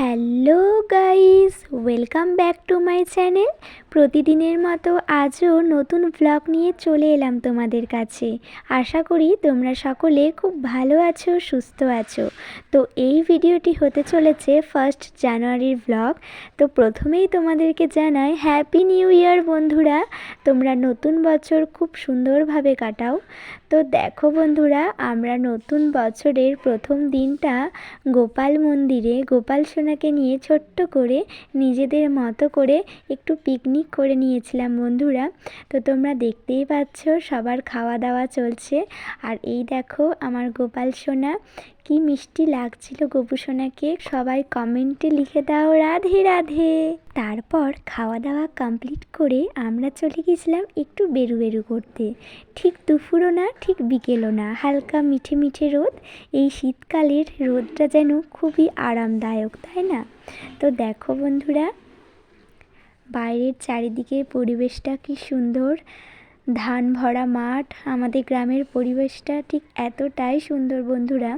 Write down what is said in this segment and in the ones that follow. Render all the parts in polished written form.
Hello guys, welcome back to my channel. প্রতিদিনের মতো আজও নতুন ব্লগ নিয়ে চলে এলাম তোমাদের কাছে। আশা করি তোমরা সকলে খুব ভালো আছো, সুস্থ আছো। তো এই ভিডিওটি হতে চলেছে 1 জানুয়ারির ব্লগ। তো প্রথমেই তোমাদেরকে জানাই হ্যাপি নিউ ইয়ার বন্ধুরা। তোমরা নতুন বছর খুব সুন্দরভাবে কাটাও। তো দেখো বন্ধুরা, আমরা নতুন বছরের প্রথম দিনটা গোপাল মন্দিরে গোপাল সোনাকে নিয়ে ছোট্ট করে নিজেদের মতো করে একটু পিকনিক করে নিয়েছিলাম বন্ধুরা। তো তোমরা দেখতেই পাচ্ছ সবার খাওয়া দাওয়া চলছে। আর এই দেখো আমার গোপাল সোনা, কি মিষ্টি লাগছিল গোপু সোনাকে। সবাই কমেন্টে লিখে দাও রাধে রাধে। তারপর খাওয়া দাওয়া কমপ্লিট করে আমরা চলে গেছিলাম একটু বেরু বেরু করতে। ঠিক দুপুরও না, ঠিক বিকেলও না, হালকা মিঠে মিঠে রোদ। এই শীতকালের রোদটা যেন খুবই আরামদায়ক, তাই না? তো দেখো বন্ধুরা, বাইরের চারিদিকের পরিবেশটা কি সুন্দর। ধান ভরা মাঠ, আমাদের গ্রামের পরিবেশটা ঠিক এতটাই সুন্দর বন্ধুরা।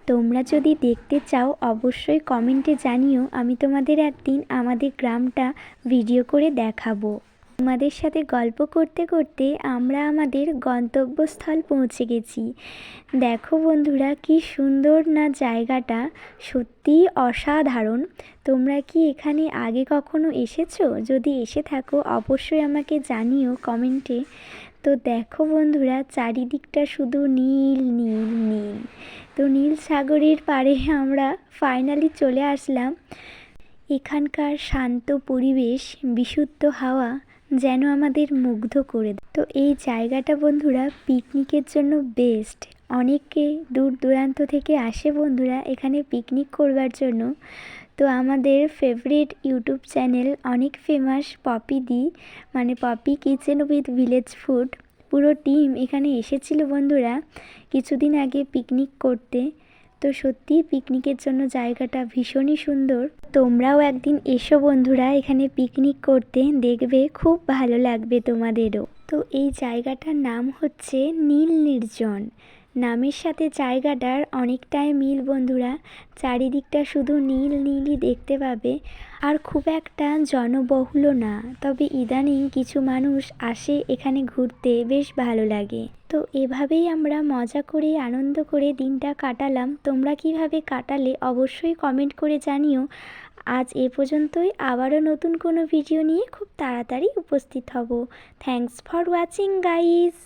তোমরা যদি দেখতে চাও অবশ্যই কমেন্টে জানিও, আমি তোমাদের একদিন আমাদের গ্রামটা ভিডিও করে দেখাবো। তোমাদের সাথে গল্প করতে করতে আমরা আমাদের গন্তব্যস্থল পৌঁছে গেছি। দেখো বন্ধুরা, কি সুন্দর না জায়গাটা, সত্যিই অসাধারণ। তোমরা কি এখানে আগে কখনো এসেছো? যদি এসে থাকো অবশ্যই আমাকে জানিও কমেন্টে। তো দেখো বন্ধুরা, চারিদিকটা শুধু নীল নীল নীল। তো নীল সাগরের পাড়ে আমরা ফাইনালি চলে আসলাম। এখানকার শান্ত পরিবেশ, বিশুদ্ধ হাওয়া যেন আমাদের মুগ্ধ করে দেয়। তো এই জায়গাটা বন্ধুরা পিকনিকের জন্য বেস্ট। অনেকে দূর দূরান্ত থেকে আসে বন্ধুরা এখানে পিকনিক করবার জন্য। তো আমাদের ফেভারিট ইউটিউব চ্যানেল অনেক ফেমাস পপি দি, মানে Poppy kitchen with village food, পুরো টিম এখানে এসেছিল বন্ধুরা কিছুদিন আগে পিকনিক করতে। তো সত্যিই পিকনিকের জন্য জায়গাটা ভীষণই সুন্দর। তোমরাও একদিন এসো বন্ধুরা এখানে পিকনিক করতে, দেখবে খুব ভালো লাগবে তোমাদেরও। তো এই জায়গাটার নাম হচ্ছে নীল নির্জন। নামের সাথে জায়গাটার অনেকটাই মিল বন্ধুরা। চারিদিকটা শুধু নীল নীলই দেখতে পাবে। আর খুব একটা জনবহুলও না, তবে ইদানিং কিছু মানুষ আসে এখানে ঘুরতে, বেশ ভালো লাগে। তো এভাবেই আমরা মজা করে আনন্দ করে দিনটা কাটালাম। তোমরা কিভাবে কাটালে অবশ্যই কমেন্ট করে জানিও। আজ এ পর্যন্তই, আবারও নতুন কোনো ভিডিও নিয়ে খুব তাড়াতাড়ি উপস্থিত হব। Thanks for watching guys.